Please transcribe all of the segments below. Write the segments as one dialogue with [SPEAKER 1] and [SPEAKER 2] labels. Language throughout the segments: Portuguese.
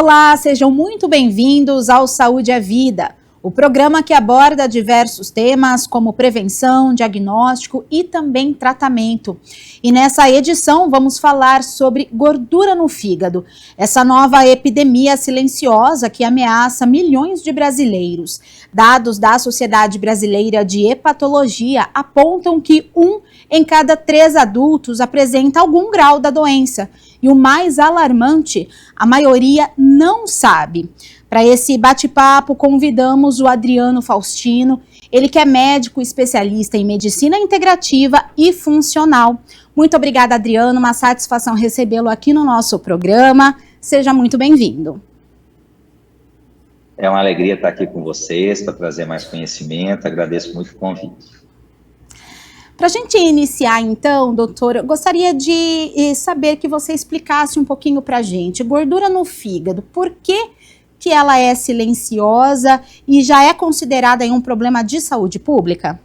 [SPEAKER 1] Olá, sejam muito bem-vindos ao Saúde é Vida, o programa que aborda diversos temas como prevenção, diagnóstico e também tratamento. E nessa edição vamos falar sobre gordura no fígado, essa nova epidemia silenciosa que ameaça milhões de brasileiros. Dados da Sociedade Brasileira de Hepatologia apontam que 1 em cada 3 adultos apresenta algum grau da doença. E o mais alarmante, a maioria não sabe. Para esse bate-papo, convidamos o Adriano Faustino, ele que é médico especialista em medicina integrativa e funcional. Muito obrigada, Adriano, uma satisfação recebê-lo aqui no nosso programa. Seja muito bem-vindo.
[SPEAKER 2] É uma alegria estar aqui com vocês, para trazer mais conhecimento. Agradeço muito o convite.
[SPEAKER 1] Para a gente iniciar, então, doutor, eu gostaria de saber que você explicasse um pouquinho para a gente. Gordura no fígado, por que ela é silenciosa e já é considerada um problema de saúde pública?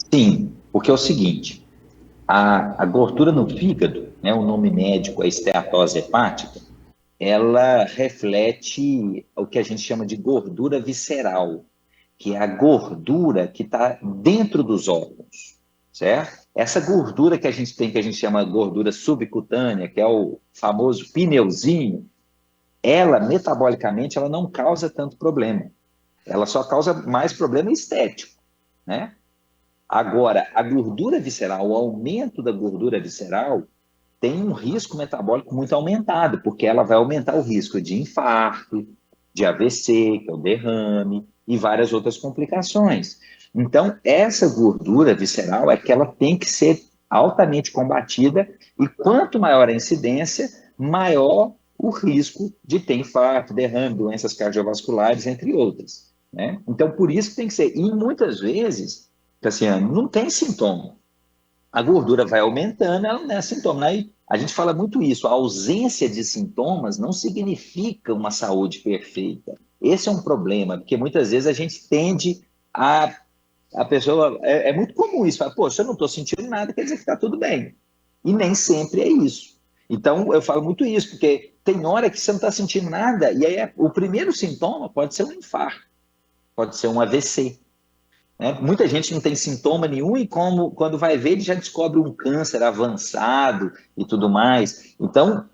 [SPEAKER 2] Sim, porque é o seguinte, a gordura no fígado, né, o nome médico é esteatose hepática, ela reflete o que a gente chama de gordura visceral, que é a gordura que está dentro dos órgãos, certo? Essa gordura que a gente tem, que a gente chama gordura subcutânea, que é o famoso pneuzinho, ela, metabolicamente, ela não causa tanto problema. Ela só causa mais problema estético, né? Agora, a gordura visceral, o aumento da gordura visceral, tem um risco metabólico muito aumentado, porque ela vai aumentar o risco de infarto, de AVC, que é o derrame, e várias outras complicações. Então, essa gordura visceral é que ela tem que ser altamente combatida, e quanto maior a incidência, maior o risco de ter infarto, derrame, doenças cardiovasculares, entre outras, né? Então, por isso que tem que ser. E muitas vezes, Cassiano, não tem sintoma. A gordura vai aumentando, ela não é sintoma. Aí a gente fala muito isso, a ausência de sintomas não significa uma saúde perfeita. Esse é um problema, porque muitas vezes a gente tende a pessoa, é muito comum isso, fala, pô, se eu não estou sentindo nada, quer dizer que está tudo bem. E nem sempre é isso. Então, eu falo muito isso, porque tem hora que você não está sentindo nada, e aí o primeiro sintoma pode ser um infarto, pode ser um AVC. Né? Muita gente não tem sintoma nenhum e quando vai ver, ele já descobre um câncer avançado e tudo mais. Então,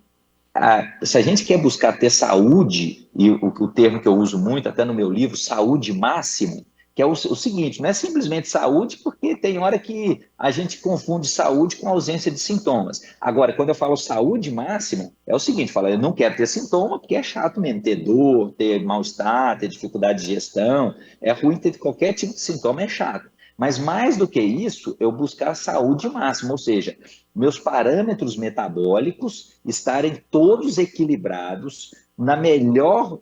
[SPEAKER 2] se a gente quer buscar ter saúde, e o termo que eu uso muito, até no meu livro, saúde máxima, que é o seguinte, não é simplesmente saúde, porque tem hora que a gente confunde saúde com ausência de sintomas. Agora, quando eu falo saúde máxima, é o seguinte, fala, eu não quero ter sintoma, porque é chato mesmo, ter dor, ter mal-estar, ter dificuldade de gestão, é ruim ter qualquer tipo de sintoma, é chato. Mas mais do que isso, eu buscar a saúde máxima, ou seja, meus parâmetros metabólicos estarem todos equilibrados na melhor,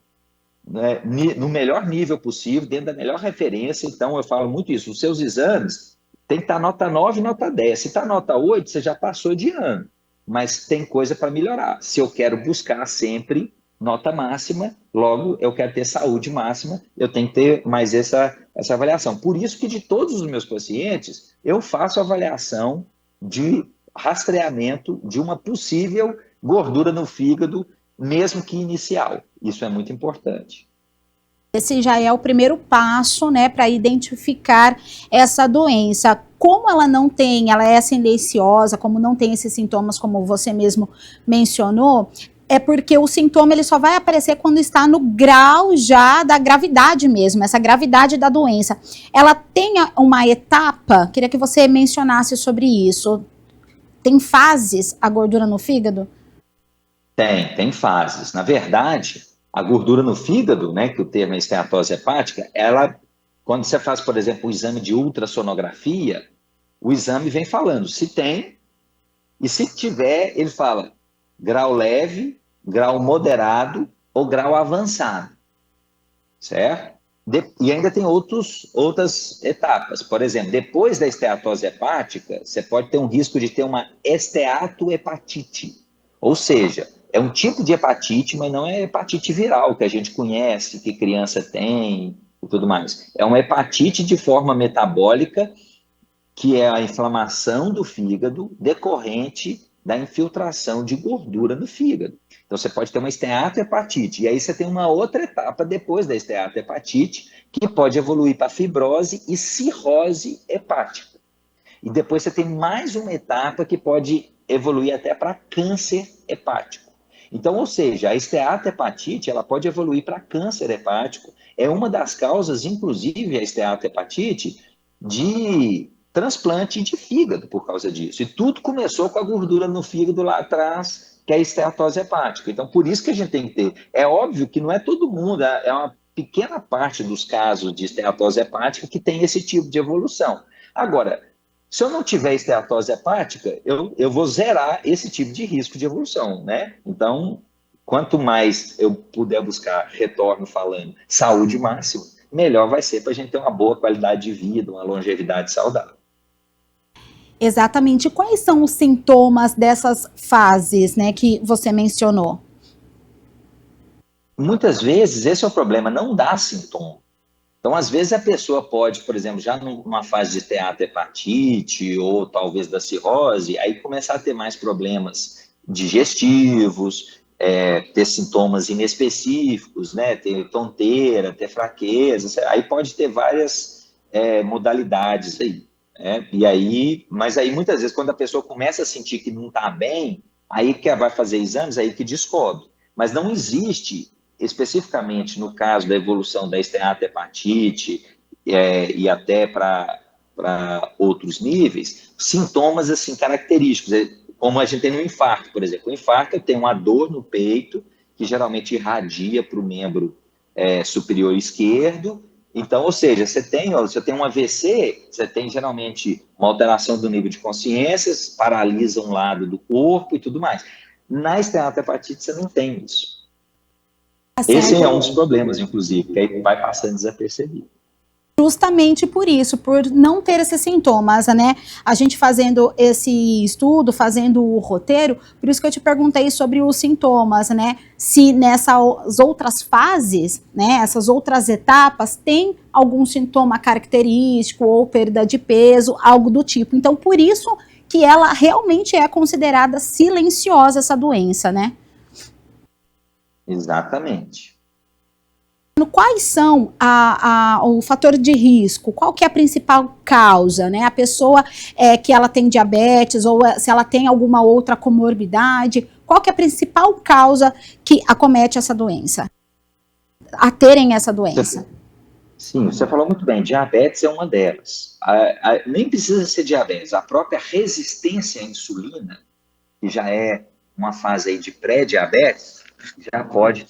[SPEAKER 2] né, no melhor nível possível, dentro da melhor referência. Então, eu falo muito isso. Os seus exames tem que estar nota 9 e nota 10. Se está nota 8, você já passou de ano. Mas tem coisa para melhorar. Se eu quero buscar sempre nota máxima, logo eu quero ter saúde máxima, eu tenho que ter mais essa avaliação. Por isso que de todos os meus pacientes, eu faço avaliação de rastreamento de uma possível gordura no fígado, mesmo que inicial. Isso é muito importante.
[SPEAKER 1] Esse já é o primeiro passo, né, para identificar essa doença. Como ela não tem, ela é silenciosa, como não tem esses sintomas, como você mesmo mencionou, é porque o sintoma ele só vai aparecer quando está no grau já da gravidade mesmo, essa gravidade da doença. Ela tem uma etapa, queria que você mencionasse sobre isso. Tem fases a gordura no fígado?
[SPEAKER 2] Tem fases. Na verdade, a gordura no fígado, né, que o termo é esteatose hepática, ela, quando você faz, por exemplo, o exame de ultrassonografia, o exame vem falando se tem, e se tiver, ele fala grau leve, grau moderado ou grau avançado, certo? E ainda tem outras etapas. Por exemplo, depois da esteatose hepática, você pode ter um risco de ter uma esteatohepatite, ou seja, é um tipo de hepatite, mas não é hepatite viral que a gente conhece, que criança tem e tudo mais. É uma hepatite de forma metabólica, que é a inflamação do fígado decorrente da infiltração de gordura no fígado. Então, você pode ter uma esteatohepatite, e aí você tem uma outra etapa depois da esteatohepatite, que pode evoluir para fibrose e cirrose hepática. E depois você tem mais uma etapa que pode evoluir até para câncer hepático. Então, ou seja, a esteatohepatite, ela pode evoluir para câncer hepático. É uma das causas, inclusive, a esteatohepatite, de transplante de fígado por causa disso. E tudo começou com a gordura no fígado lá atrás, que é a esteatose hepática. Então, por isso que a gente tem que ter. É óbvio que não é todo mundo, é uma pequena parte dos casos de esteatose hepática que tem esse tipo de evolução. Agora, se eu não tiver esteatose hepática, eu vou zerar esse tipo de risco de evolução, né? Então, quanto mais eu puder buscar retorno falando saúde máxima, melhor vai ser para a gente ter uma boa qualidade de vida, uma longevidade saudável.
[SPEAKER 1] Exatamente. Quais são os sintomas dessas fases, né, que você mencionou?
[SPEAKER 2] Muitas vezes esse é o problema, não dá sintoma. Então, às vezes, a pessoa pode, por exemplo, já numa fase de esteatohepatite ou talvez da cirrose, aí começar a ter mais problemas digestivos, ter sintomas inespecíficos, né? Ter tonteira, ter fraqueza, aí pode ter várias modalidades aí. E aí, mas aí muitas vezes quando a pessoa começa a sentir que não está bem, aí que vai fazer exames, aí que descobre. Mas não existe especificamente no caso da evolução da esteatohepatite e até para outros níveis, sintomas assim característicos, como a gente tem no infarto, por exemplo. O infarto tem uma dor no peito, que geralmente irradia para o membro superior esquerdo. Então, ou seja, você tem um AVC, você tem geralmente uma alteração do nível de consciência, paralisa um lado do corpo e tudo mais. Na esteatohepatite, você não tem isso. Esse é um dos problemas, inclusive, que aí vai passando desapercebido.
[SPEAKER 1] Justamente por isso, por não ter esses sintomas, né? A gente fazendo esse estudo, fazendo o roteiro, por isso que eu te perguntei sobre os sintomas, né? Se nessas outras fases, né, essas outras etapas, tem algum sintoma característico ou perda de peso, algo do tipo. Então, por isso que ela realmente é considerada silenciosa, essa doença, né?
[SPEAKER 2] Exatamente.
[SPEAKER 1] Quais são o fator de risco? Qual que é a principal causa, né? A pessoa que ela tem diabetes ou se ela tem alguma outra comorbidade, qual que é a principal causa que acomete essa doença? A terem essa doença?
[SPEAKER 2] Sim, você falou muito bem, diabetes é uma delas. Nem precisa ser diabetes, a própria resistência à insulina, que já é uma fase aí de pré-diabetes, já pode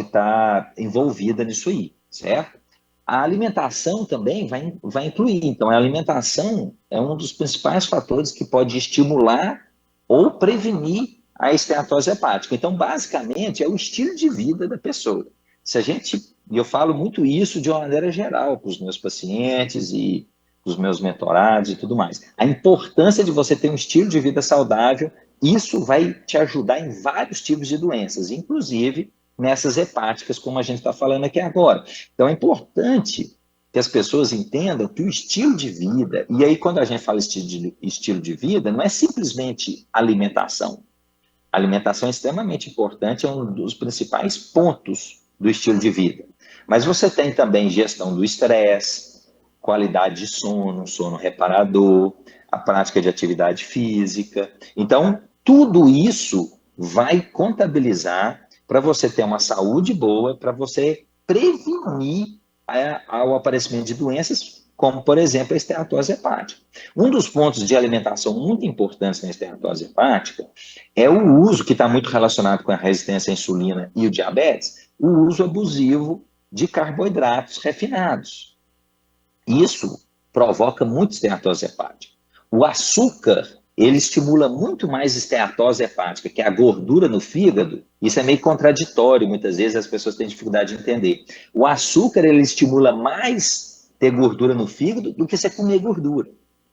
[SPEAKER 2] estar envolvida nisso aí, certo? A alimentação também vai incluir. Então, a alimentação é um dos principais fatores que pode estimular ou prevenir a esteatose hepática. Então, basicamente, é o estilo de vida da pessoa. E eu falo muito isso de uma maneira geral para os meus pacientes e os meus mentorados e tudo mais. A importância de você ter um estilo de vida saudável, isso vai te ajudar em vários tipos de doenças, inclusive nessas hepáticas, como a gente está falando aqui agora. Então, é importante que as pessoas entendam que o estilo de vida, e aí quando a gente fala estilo de vida, não é simplesmente alimentação. A alimentação é extremamente importante, é um dos principais pontos do estilo de vida. Mas você tem também gestão do estresse, qualidade de sono, sono reparador, a prática de atividade física. Então, tudo isso vai contabilizar para você ter uma saúde boa, para você prevenir o aparecimento de doenças, como, por exemplo, a esteatose hepática. Um dos pontos de alimentação muito importantes na esteatose hepática é o uso, que está muito relacionado com a resistência à insulina e o diabetes, o uso abusivo de carboidratos refinados. Isso provoca muito esteatose hepática. O açúcar, ele estimula muito mais esteatose hepática, que é a gordura no fígado. Isso é meio contraditório, muitas vezes as pessoas têm dificuldade de entender. O açúcar, ele estimula mais ter gordura no fígado do que você comer gordura.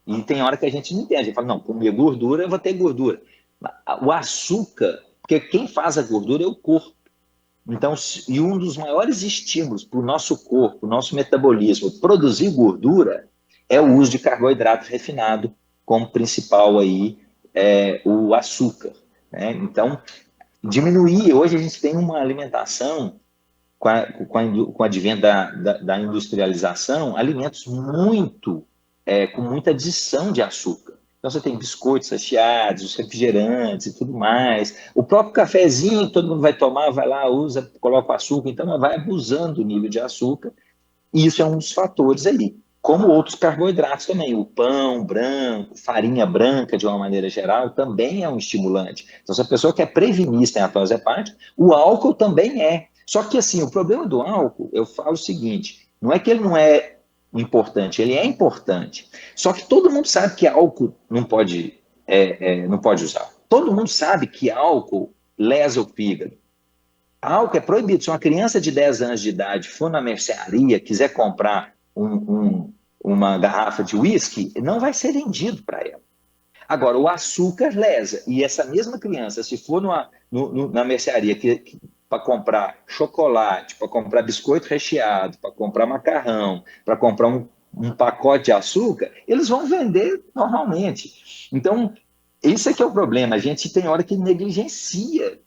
[SPEAKER 2] E tem hora que a gente não entende, a gente fala, não, comer gordura, eu vou ter gordura. O açúcar, porque quem faz a gordura é o corpo. Então, e um dos maiores estímulos para o nosso corpo, o nosso metabolismo, produzir gordura, é o uso de carboidrato refinado, como principal aí o açúcar. Né? Então, diminuir. Hoje a gente tem uma alimentação, com o advento da industrialização, alimentos com muita adição de açúcar. Então você tem biscoitos recheados, os refrigerantes e tudo mais. O próprio cafezinho que todo mundo vai tomar, vai lá, usa, coloca o açúcar, então vai abusando do nível de açúcar. E isso é um dos fatores aí. Como outros carboidratos também. O pão branco, farinha branca, de uma maneira geral, também é um estimulante. Então, se a pessoa quer prevenir esteatose hepática, o álcool também é. Só que, assim, o problema do álcool, eu falo o seguinte, não é que ele não é importante, ele é importante. Só que todo mundo sabe que álcool não pode usar. Todo mundo sabe que álcool lesa o fígado. Álcool é proibido. Se uma criança de 10 anos de idade for na mercearia, quiser comprar uma garrafa de uísque, não vai ser vendido para ela. Agora, o açúcar lesa. E essa mesma criança, se for na mercearia para comprar chocolate, para comprar biscoito recheado, para comprar macarrão, para comprar um pacote de açúcar, eles vão vender normalmente. Então, esse é que é o problema. A gente tem hora que negligencia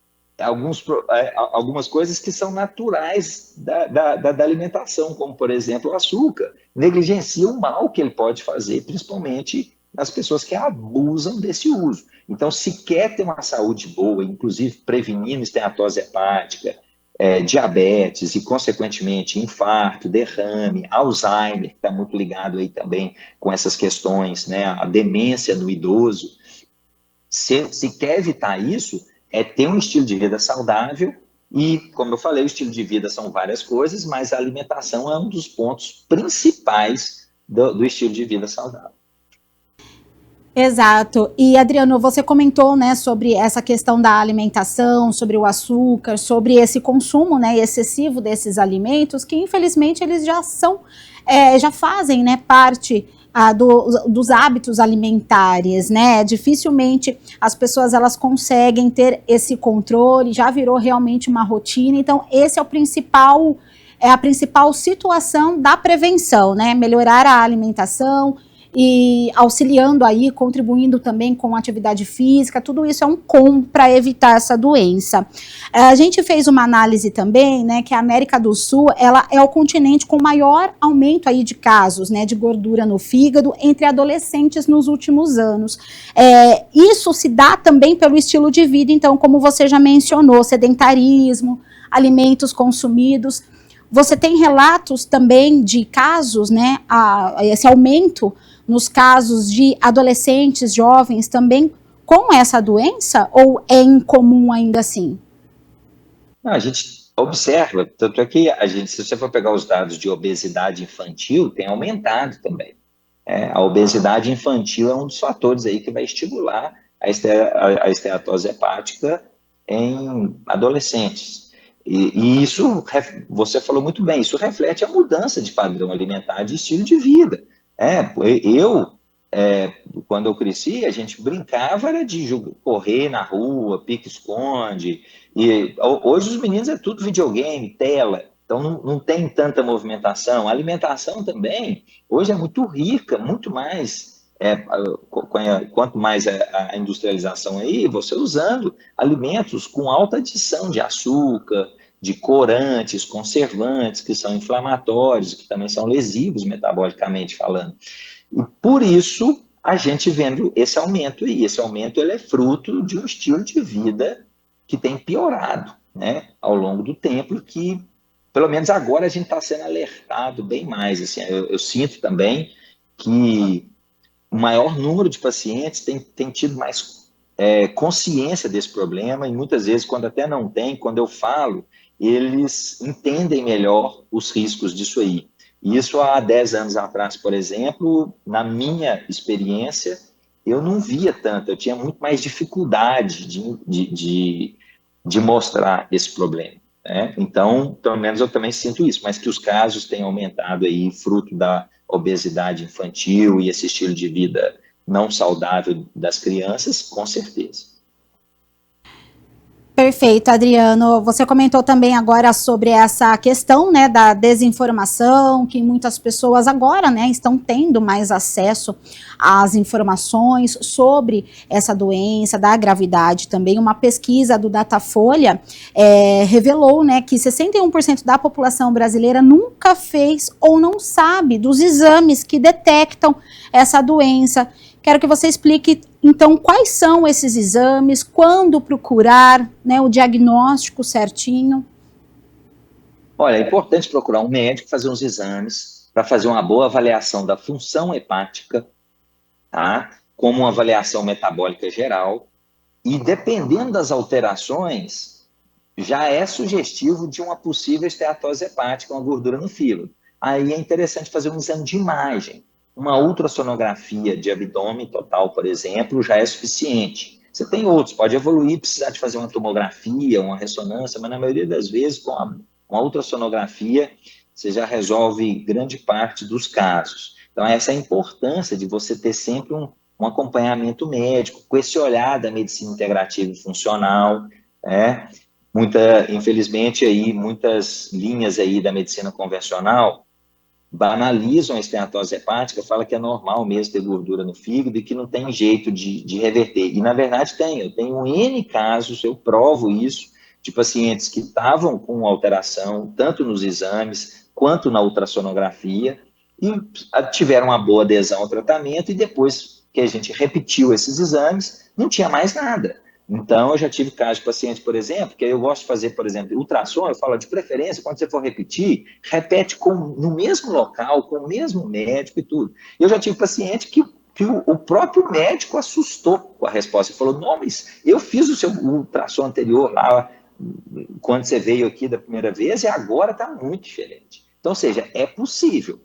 [SPEAKER 2] algumas coisas que são naturais da alimentação, como, por exemplo, o açúcar. Negligencia o mal que ele pode fazer, principalmente nas pessoas que abusam desse uso. Então, se quer ter uma saúde boa, inclusive prevenindo esteatose hepática, diabetes e, consequentemente, infarto, derrame, Alzheimer, que está muito ligado aí também com essas questões, né, a demência no idoso, se quer evitar isso, é ter um estilo de vida saudável e, como eu falei, o estilo de vida são várias coisas, mas a alimentação é um dos pontos principais do estilo de vida saudável.
[SPEAKER 1] Exato. E, Adriano, você comentou, né, sobre essa questão da alimentação, sobre o açúcar, sobre esse consumo, né, excessivo desses alimentos, que infelizmente eles já já fazem, né, parte dos hábitos alimentares, né? Dificilmente as pessoas elas conseguem ter esse controle, já virou realmente uma rotina. Então, esse é a principal situação da prevenção, né? Melhorar a alimentação e auxiliando aí, contribuindo também com atividade física, tudo isso é um combo para evitar essa doença. A gente fez uma análise também, né, que a América do Sul, ela é o continente com maior aumento aí de casos, né, de gordura no fígado entre adolescentes nos últimos anos. Isso se dá também pelo estilo de vida, então, como você já mencionou, sedentarismo, alimentos consumidos. Você tem relatos também de casos, né, esse aumento nos casos de adolescentes, jovens também com essa doença, ou é incomum ainda assim?
[SPEAKER 2] A gente observa, tanto é que se você for pegar os dados de obesidade infantil, tem aumentado também. A obesidade infantil é um dos fatores aí que vai estimular a esteatose hepática em adolescentes. E isso, você falou muito bem, isso reflete a mudança de padrão alimentar, de estilo de vida. Quando eu cresci, a gente brincava era de correr na rua, pique-esconde, e hoje os meninos é tudo videogame, tela, então não tem tanta movimentação. A alimentação também, hoje é muito rica, muito mais, quanto mais a industrialização aí, você usando alimentos com alta adição de açúcar, de corantes, conservantes, que são inflamatórios, que também são lesivos metabolicamente falando. E por isso a gente vendo esse aumento, e esse aumento ele é fruto de um estilo de vida que tem piorado, né, ao longo do tempo, que pelo menos agora a gente está sendo alertado bem mais. Assim, eu sinto também que o maior número de pacientes tem tido mais consciência desse problema, e muitas vezes, quando até não tem, quando eu falo, eles entendem melhor os riscos disso aí. Isso há 10 anos atrás, por exemplo, na minha experiência, eu não via tanto, eu tinha muito mais dificuldade de mostrar esse problema, né? Então, pelo menos eu também sinto isso, mas que os casos têm aumentado aí, fruto da obesidade infantil e esse estilo de vida não saudável das crianças, com certeza.
[SPEAKER 1] Perfeito, Adriano. Você comentou também agora sobre essa questão, né, da desinformação, que muitas pessoas agora, né, estão tendo mais acesso às informações sobre essa doença, da gravidade também. Uma pesquisa do Datafolha revelou, né, que 61% da população brasileira nunca fez ou não sabe dos exames que detectam essa doença. Quero que você explique, então, quais são esses exames, quando procurar, né, o diagnóstico certinho.
[SPEAKER 2] Olha, é importante procurar um médico, fazer uns exames, para fazer uma boa avaliação da função hepática, tá? Como uma avaliação metabólica geral, e dependendo das alterações, já é sugestivo de uma possível esteatose hepática, uma gordura no fígado. Aí é interessante fazer um exame de imagem. Uma ultrassonografia de abdômen total, por exemplo, já é suficiente. Você tem outros, pode evoluir, precisar de fazer uma tomografia, uma ressonância, mas na maioria das vezes, com uma ultrassonografia, você já resolve grande parte dos casos. Então, essa é a importância de você ter sempre um acompanhamento médico, com esse olhar da medicina integrativa e funcional, né? Infelizmente, aí, muitas linhas aí da medicina convencional banalizam a esteatose hepática, fala que é normal mesmo ter gordura no fígado e que não tem jeito de reverter. E, na verdade, tem. Eu tenho N casos, eu provo isso, de pacientes que estavam com alteração, tanto nos exames quanto na ultrassonografia, e tiveram uma boa adesão ao tratamento, e depois que a gente repetiu esses exames, não tinha mais nada. Então, eu já tive casos de paciente, por exemplo, que eu gosto de fazer, por exemplo, ultrassom, eu falo de preferência, quando você for repetir, repete no mesmo local, com o mesmo médico e tudo. Eu já tive paciente que o próprio médico assustou com a resposta. Ele falou, não, mas eu fiz o seu ultrassom anterior lá, quando você veio aqui da primeira vez, e agora está muito diferente. Então, ou seja, é possível.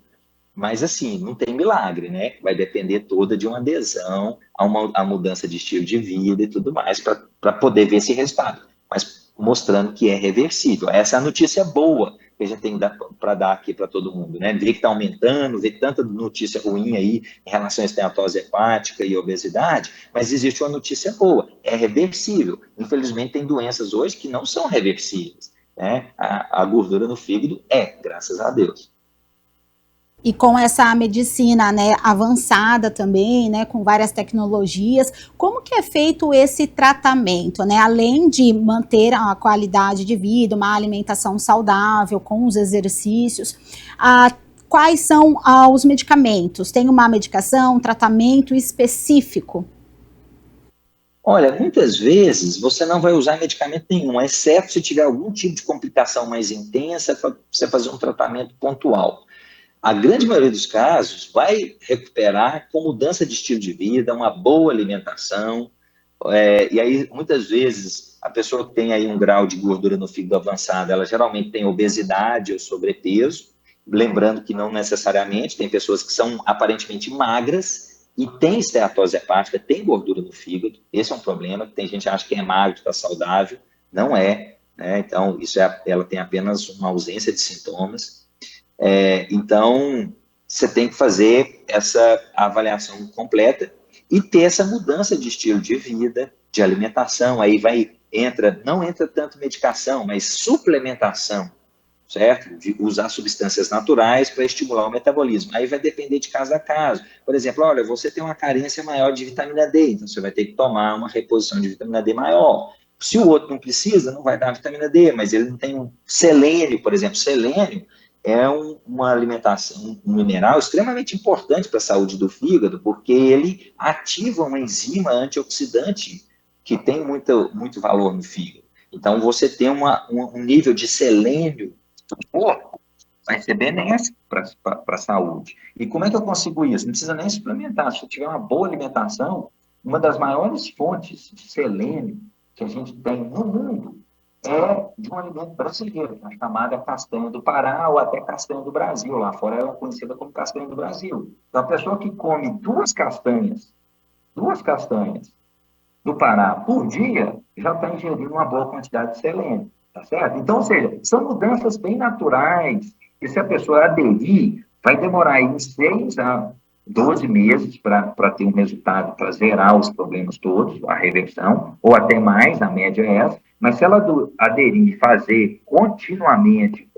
[SPEAKER 2] Mas, assim, não tem milagre, né? Vai depender toda de uma adesão a mudança de estilo de vida e tudo mais para poder ver esse resultado. Mas mostrando que é reversível. Essa é a notícia boa que a gente tem para dar aqui para todo mundo, né? Ver que está aumentando, ver tanta notícia ruim aí em relação à esteatose hepática e obesidade, mas existe uma notícia boa, é reversível. Infelizmente, tem doenças hoje que não são reversíveis, né? A gordura no fígado graças a Deus.
[SPEAKER 1] E com essa medicina, né, avançada também, né, com várias tecnologias, como que é feito esse tratamento, né? Além de manter a qualidade de vida, uma alimentação saudável, com os exercícios, quais são os medicamentos? Tem uma medicação, um tratamento específico?
[SPEAKER 2] Olha, muitas vezes você não vai usar medicamento nenhum, exceto se tiver algum tipo de complicação mais intensa, para você fazer um tratamento pontual. A grande maioria dos casos vai recuperar com mudança de estilo de vida, uma boa alimentação, e aí muitas vezes a pessoa que tem aí um grau de gordura no fígado avançado, ela geralmente tem obesidade ou sobrepeso, lembrando que não necessariamente, tem pessoas que são aparentemente magras e tem esteatose hepática, tem gordura no fígado, esse é um problema, tem gente que acha que é magro, está saudável, não é, né? Então ela tem apenas uma ausência de sintomas. Então, você tem que fazer essa avaliação completa e ter essa mudança de estilo de vida, de alimentação. Aí não entra tanto medicação, mas suplementação, certo? De usar substâncias naturais para estimular o metabolismo. Aí vai depender de caso a caso. Por exemplo, olha, você tem uma carência maior de vitamina D, então você vai ter que tomar uma reposição de vitamina D maior. Se o outro não precisa, não vai dar vitamina D, mas ele não tem um selênio, por exemplo. Selênio é uma alimentação, um mineral extremamente importante para a saúde do fígado, porque ele ativa uma enzima antioxidante que tem muito valor no fígado. Então, você tem um nível de selênio do corpo, vai ser benéfico para a saúde. E como é que eu consigo isso? Não precisa nem suplementar. Se eu tiver uma boa alimentação, uma das maiores fontes de selênio que a gente tem no mundo é de um alimento brasileiro, a chamada castanha do Pará ou até castanha do Brasil. Lá fora ela é conhecida como castanha do Brasil. Então, a pessoa que come duas castanhas do Pará por dia, já está ingerindo uma boa quantidade de selênio, tá certo? Então, ou seja, são mudanças bem naturais, e se a pessoa aderir, vai demorar aí uns 6 a 12 meses para ter um resultado, para zerar os problemas todos, a reversão, ou até mais, a média é essa, Mas se ela aderir e fazer continuamente,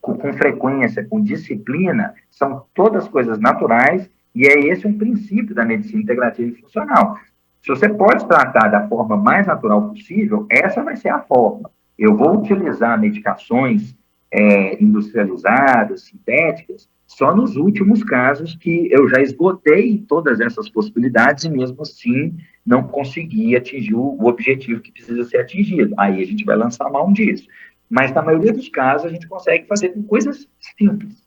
[SPEAKER 2] com frequência, com disciplina, são todas coisas naturais, e é esse um princípio da medicina integrativa e funcional. Se você pode tratar da forma mais natural possível, essa vai ser a forma. Eu vou utilizar medicações industrializadas, sintéticas, só nos últimos casos que eu já esgotei todas essas possibilidades e mesmo assim não consegui atingir o objetivo que precisa ser atingido. Aí a gente vai lançar mão disso. Mas na maioria dos casos a gente consegue fazer com coisas simples.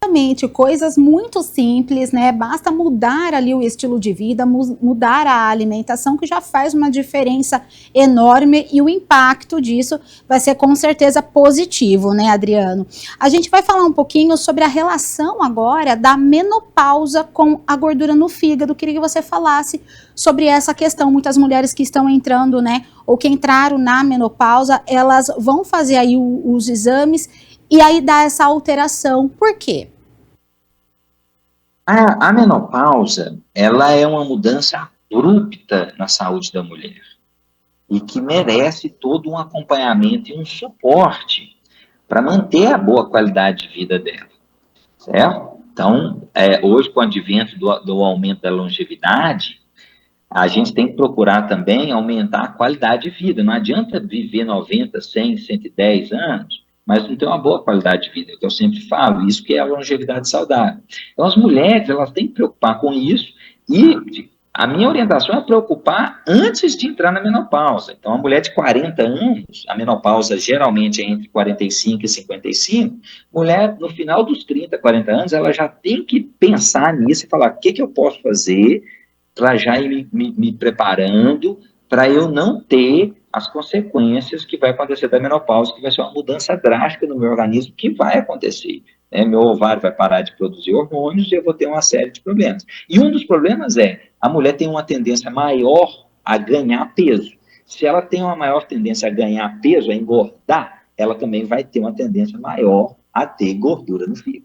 [SPEAKER 1] Exatamente, coisas muito simples, né? Basta mudar ali o estilo de vida, mudar a alimentação, que já faz uma diferença enorme, e o impacto disso vai ser com certeza positivo, né, Adriano? A gente vai falar um pouquinho sobre a relação agora da menopausa com a gordura no fígado. Queria que você falasse sobre essa questão. Muitas mulheres que estão entrando, né, ou que entraram na menopausa, elas vão fazer aí os exames e aí dá essa alteração. Por quê?
[SPEAKER 2] A menopausa, ela é uma mudança abrupta na saúde da mulher e que merece todo um acompanhamento e um suporte para manter a boa qualidade de vida dela, certo? Então, hoje, com o advento do aumento da longevidade, a gente tem que procurar também aumentar a qualidade de vida. Não adianta viver 90, 100, 110 anos, mas não ter uma boa qualidade de vida, que eu sempre falo, isso que é a longevidade saudável. Então, as mulheres, elas têm que preocupar com isso, e a minha orientação é preocupar antes de entrar na menopausa. Então, a mulher de 40 anos, a menopausa geralmente é entre 45 e 55, mulher, no final dos 30, 40 anos, ela já tem que pensar nisso e falar, o que eu posso fazer para já ir me preparando para eu não ter as consequências que vai acontecer da menopausa, que vai ser uma mudança drástica no meu organismo, que vai acontecer. Né? Meu ovário vai parar de produzir hormônios e eu vou ter uma série de problemas. E um dos problemas a mulher tem uma tendência maior a ganhar peso. Se ela tem uma maior tendência a ganhar peso, a engordar, ela também vai ter uma tendência maior a ter gordura no fígado.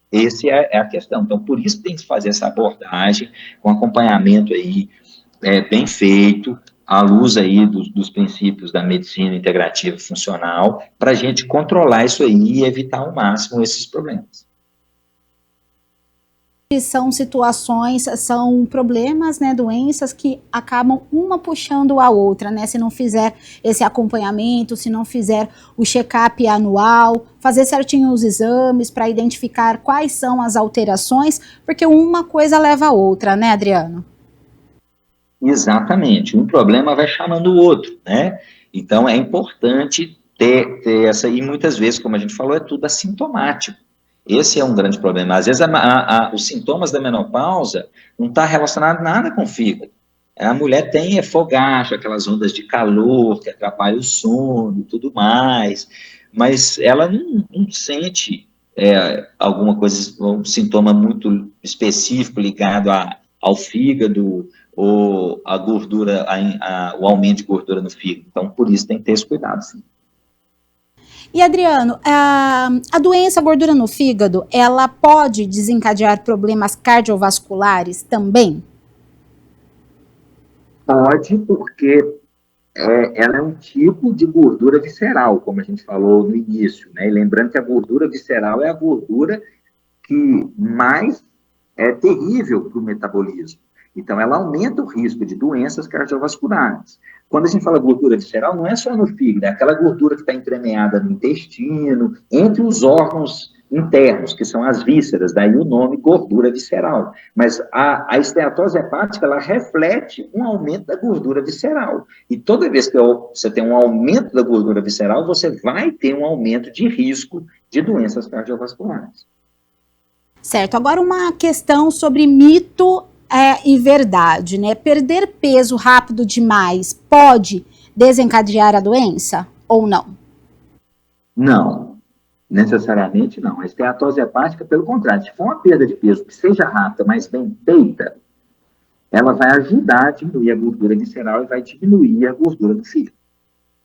[SPEAKER 2] Essa é a questão. Então, por isso tem que fazer essa abordagem com acompanhamento aí bem feito, à luz aí dos princípios da medicina integrativa e funcional, para a gente controlar isso aí e evitar ao máximo esses problemas.
[SPEAKER 1] São situações, são problemas, né, doenças que acabam uma puxando a outra, né, se não fizer esse acompanhamento, se não fizer o check-up anual, fazer certinho os exames para identificar quais são as alterações, porque uma coisa leva a outra, né, Adriano?
[SPEAKER 2] Exatamente, um problema vai chamando o outro, né, então é importante ter essa, e muitas vezes, como a gente falou, é tudo assintomático. Esse é um grande problema. Às vezes, os sintomas da menopausa não estão relacionados nada com o fígado. A mulher tem fogacho, aquelas ondas de calor que atrapalham o sono e tudo mais, mas ela não sente alguma coisa, um sintoma muito específico ligado ao fígado ou a gordura, o aumento de gordura no fígado. Então, por isso tem que ter esse cuidado, sim.
[SPEAKER 1] E, Adriano, a doença gordura no fígado, ela pode desencadear problemas cardiovasculares também?
[SPEAKER 2] Pode, porque ela é um tipo de gordura visceral, como a gente falou no início, né? E lembrando que a gordura visceral é a gordura que mais é terrível para o metabolismo. Então, ela aumenta o risco de doenças cardiovasculares. Quando a gente fala gordura visceral, não é só no fígado, é aquela gordura que está entremeada no intestino, entre os órgãos internos, que são as vísceras, daí o nome gordura visceral. Mas a esteatose hepática, ela reflete um aumento da gordura visceral. E toda vez que você tem um aumento da gordura visceral, você vai ter um aumento de risco de doenças cardiovasculares.
[SPEAKER 1] Certo. Agora uma questão sobre mito e verdade, né? Perder peso rápido demais pode desencadear a doença ou não?
[SPEAKER 2] Não, necessariamente não. A esteatose hepática, pelo contrário, se for uma perda de peso que seja rápida, mas bem feita, ela vai ajudar a diminuir a gordura visceral e vai diminuir a gordura do fígado.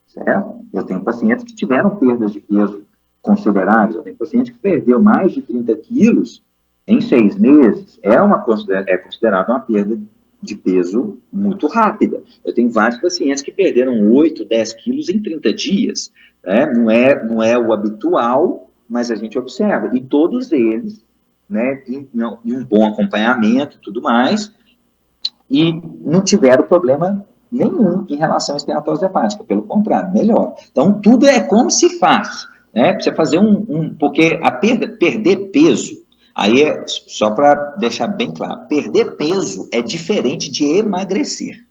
[SPEAKER 2] Certo? Eu tenho pacientes que tiveram perdas de peso consideráveis, eu tenho paciente que perdeu mais de 30 quilos em 6 meses, é considerado uma perda de peso muito rápida. Eu tenho vários pacientes que perderam 8, 10 quilos em 30 dias. Né? Não é o habitual, mas a gente observa. E todos eles, né, em um bom acompanhamento e tudo mais, e não tiveram problema nenhum em relação à esteatose hepática, pelo contrário, melhor. Então, tudo é como se faz, né? Pra você fazer porque perder peso, aí é, só para deixar bem claro, perder peso é diferente de emagrecer,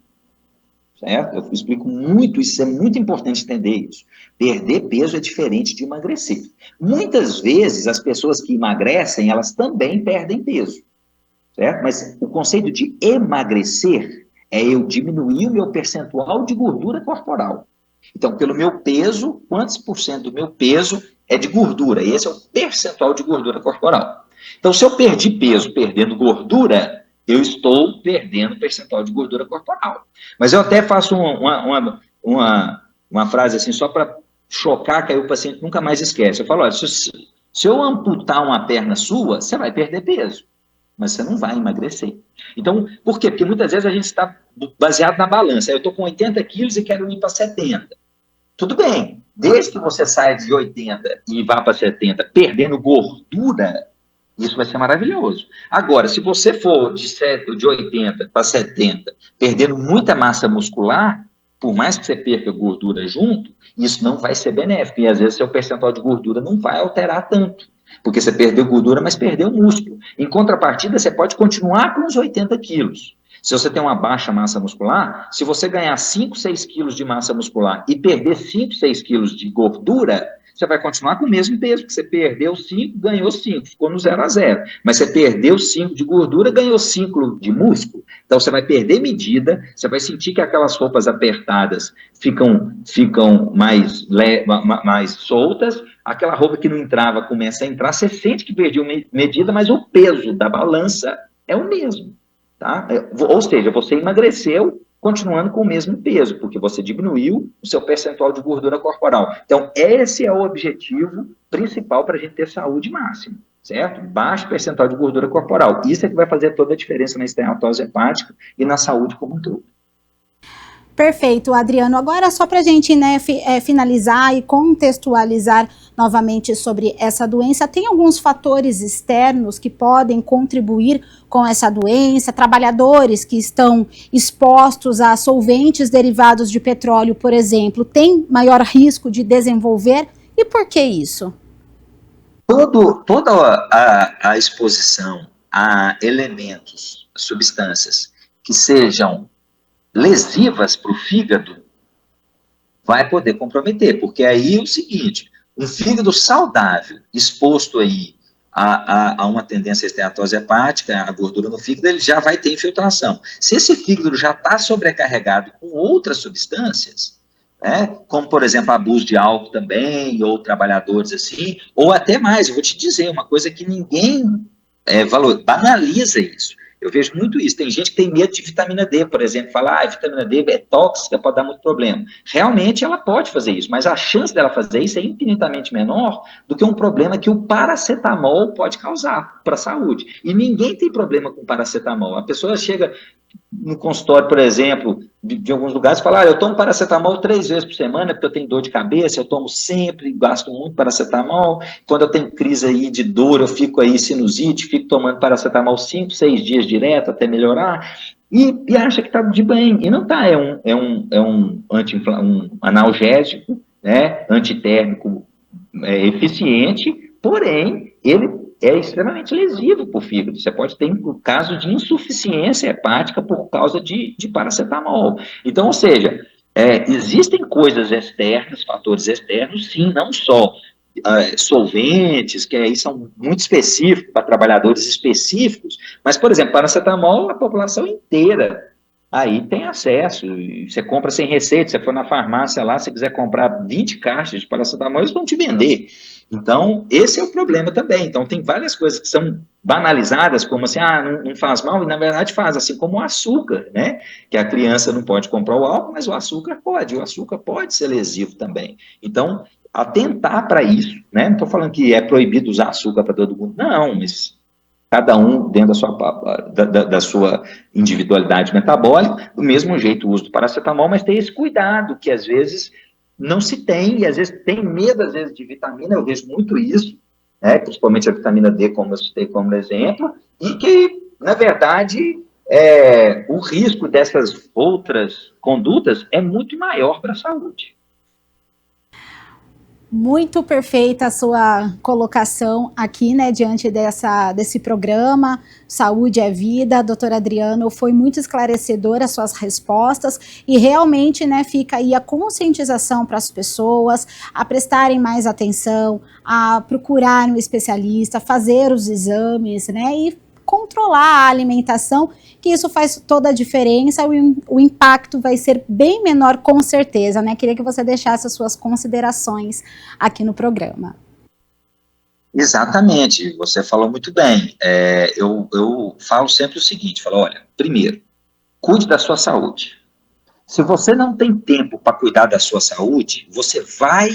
[SPEAKER 2] certo? Eu explico muito, isso é muito importante entender isso. Perder peso é diferente de emagrecer. Muitas vezes, as pessoas que emagrecem, elas também perdem peso. Certo? Mas o conceito de emagrecer é eu diminuir o meu percentual de gordura corporal. Então, pelo meu peso, quantos por cento do meu peso é de gordura? Esse é o percentual de gordura corporal. Então, se eu perdi peso perdendo gordura, eu estou perdendo percentual de gordura corporal. Mas eu até faço uma frase assim, só para chocar, que aí o paciente nunca mais esquece. Eu falo, olha, se eu amputar uma perna sua, você vai perder peso, mas você não vai emagrecer. Então, por quê? Porque muitas vezes a gente está baseado na balança. Eu estou com 80 quilos e quero ir para 70. Tudo bem, desde que você saia de 80 e vá para 70 perdendo gordura, isso vai ser maravilhoso. Agora, se você for de 80 para 70 perdendo muita massa muscular, por mais que você perca gordura junto, isso não vai ser benéfico. E às vezes seu percentual de gordura não vai alterar tanto. Porque você perdeu gordura, mas perdeu músculo. Em contrapartida, você pode continuar com os 80 quilos. Se você tem uma baixa massa muscular, se você ganhar 5, 6 quilos de massa muscular e perder 5, 6 quilos de gordura, você vai continuar com o mesmo peso, porque você perdeu 5, ganhou 5, ficou no 0 a 0. Mas você perdeu 5 de gordura, ganhou 5 de músculo. Então você vai perder medida, você vai sentir que aquelas roupas apertadas ficam mais soltas, aquela roupa que não entrava começa a entrar, você sente que perdeu medida, mas o peso da balança é o mesmo. Tá? Ou seja, você emagreceu continuando com o mesmo peso, porque você diminuiu o seu percentual de gordura corporal. Então, esse é o objetivo principal para a gente ter saúde máxima, certo? Baixo percentual de gordura corporal. Isso é que vai fazer toda a diferença na esteatose hepática e na saúde como um todo.
[SPEAKER 1] Perfeito, Adriano. Agora, só para a gente, né, finalizar e contextualizar novamente sobre essa doença, tem alguns fatores externos que podem contribuir com essa doença? Trabalhadores que estão expostos a solventes derivados de petróleo, por exemplo, têm maior risco de desenvolver? E por que isso?
[SPEAKER 2] Toda a exposição a elementos, substâncias que sejam lesivas para o fígado, vai poder comprometer, porque aí é o seguinte, um fígado saudável, exposto aí a uma tendência à esteatose hepática, a gordura no fígado, ele já vai ter infiltração. Se esse fígado já está sobrecarregado com outras substâncias, né, como, por exemplo, abuso de álcool também, ou trabalhadores assim, ou até mais, eu vou te dizer, uma coisa que ninguém banaliza isso. Eu vejo muito isso. Tem gente que tem medo de vitamina D, por exemplo. Fala, a vitamina D é tóxica, pode dar muito problema. Realmente ela pode fazer isso, mas a chance dela fazer isso é infinitamente menor do que um problema que o paracetamol pode causar para a saúde. E ninguém tem problema com paracetamol. A pessoa chega no consultório, por exemplo, de alguns lugares, fala, eu tomo paracetamol 3 vezes por semana, porque eu tenho dor de cabeça, eu tomo sempre, gasto muito paracetamol, quando eu tenho crise aí de dor, eu fico aí sinusite, fico tomando paracetamol 5, 6 dias direto até melhorar, e acha que está de bem, e não está, é um analgésico, né, antitérmico eficiente, porém, ele é extremamente lesivo para o fígado. Você pode ter um caso de insuficiência hepática por causa de paracetamol. Então, ou seja, existem coisas externas, fatores externos, sim, não só solventes, que aí são muito específicos para trabalhadores específicos, mas, por exemplo, paracetamol, a população inteira aí tem acesso, você compra sem receita, você for na farmácia lá, se quiser comprar 20 caixas de paracetamol, eles vão te vender. Então, esse é o problema também. Então, tem várias coisas que são banalizadas, como assim, não faz mal, e na verdade faz, assim como o açúcar, né? Que a criança não pode comprar o álcool, mas o açúcar pode ser lesivo também. Então, atentar para isso, né? Não estou falando que é proibido usar açúcar para todo mundo, não, mas cada um dentro da sua individualidade metabólica, do mesmo jeito o uso do paracetamol, mas tem esse cuidado que às vezes não se tem, e às vezes tem medo, às vezes, de vitamina, eu vejo muito isso, né, principalmente a vitamina D, como eu citei como exemplo, e que, na verdade, o risco dessas outras condutas é muito maior para a saúde.
[SPEAKER 1] Muito perfeita a sua colocação aqui, né, diante desse programa Saúde é Vida. Doutor Adriano, foi muito esclarecedora as suas respostas e realmente, né, fica aí a conscientização para as pessoas a prestarem mais atenção, a procurar um especialista, fazer os exames, né, e controlar a alimentação, que isso faz toda a diferença, o impacto vai ser bem menor com certeza, né? Queria que você deixasse as suas considerações aqui no programa.
[SPEAKER 2] Exatamente, você falou muito bem. Eu falo sempre o seguinte, olha, primeiro, cuide da sua saúde. Se você não tem tempo para cuidar da sua saúde, você vai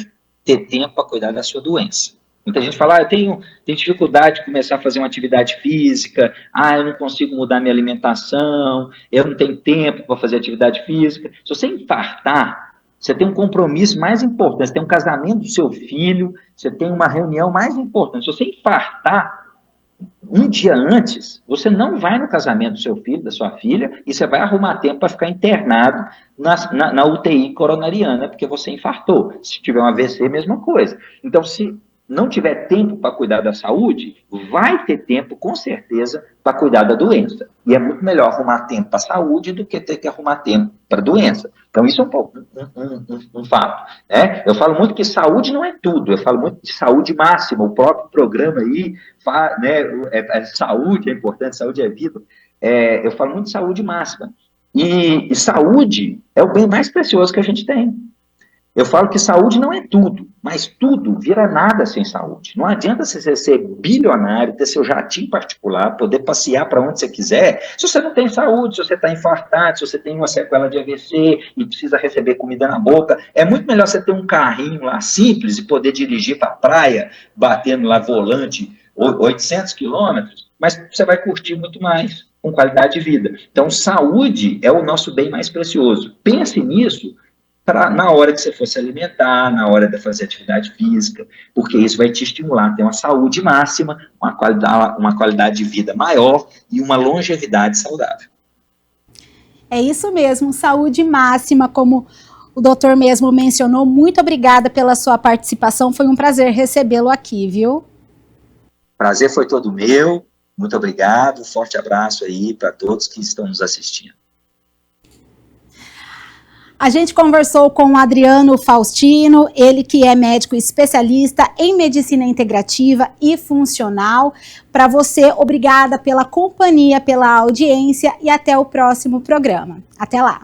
[SPEAKER 2] ter tempo para cuidar da sua doença. Muita gente fala, eu tenho dificuldade de começar a fazer uma atividade física, eu não consigo mudar minha alimentação, eu não tenho tempo para fazer atividade física. Se você infartar, você tem um compromisso mais importante, você tem um casamento do seu filho, você tem uma reunião mais importante. Se você infartar um dia antes, você não vai no casamento do seu filho, da sua filha, e você vai arrumar tempo para ficar internado na UTI coronariana, porque você infartou. Se tiver um AVC, mesma coisa. Então, se não tiver tempo para cuidar da saúde, vai ter tempo, com certeza, para cuidar da doença. E é muito melhor arrumar tempo para a saúde do que ter que arrumar tempo para a doença. Então, isso é um fato. Né? Eu falo muito que saúde não é tudo, eu falo muito de saúde máxima, o próprio programa aí, saúde é importante, saúde é vida, eu falo muito de saúde máxima. E saúde é o bem mais precioso que a gente tem. Eu falo que saúde não é tudo, mas tudo vira nada sem saúde. Não adianta você ser bilionário, ter seu jatinho particular, poder passear para onde você quiser, se você não tem saúde, se você está infartado, se você tem uma sequela de AVC e precisa receber comida na boca. É muito melhor você ter um carrinho lá simples e poder dirigir para a praia, batendo lá volante 800 quilômetros, mas você vai curtir muito mais, com qualidade de vida. Então, saúde é o nosso bem mais precioso. Pense nisso na hora que você for se alimentar, na hora de fazer atividade física, porque isso vai te estimular a ter uma saúde máxima, uma qualidade de vida maior e uma longevidade saudável.
[SPEAKER 1] É isso mesmo, saúde máxima, como o doutor mesmo mencionou. Muito obrigada pela sua participação, foi um prazer recebê-lo aqui, viu?
[SPEAKER 2] Prazer foi todo meu, muito obrigado, forte abraço aí para todos que estão nos assistindo.
[SPEAKER 1] A gente conversou com o Adriano Faustino, ele que é médico especialista em medicina integrativa e funcional. Para você, obrigada pela companhia, pela audiência e até o próximo programa. Até lá!